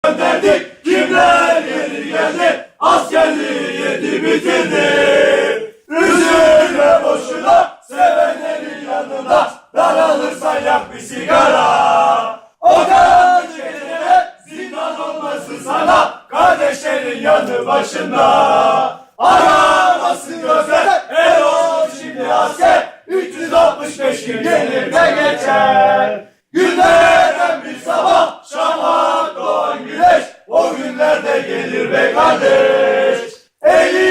Gönderdik, kimler gelir geldi, askerliği yedi bitirdi. Üzülme boşuna, sevenlerin yanında, daralırsan yak bir sigara. O karanlık gecede zindan olmasın sana, kardeşlerin yanı başında. Aramasın gözler, Erol şimdi asker, 365 gün gelir ve geçer. Günlerden bir sabah, şafak doğan güneş, o günlerde gelir be kardeş. Eli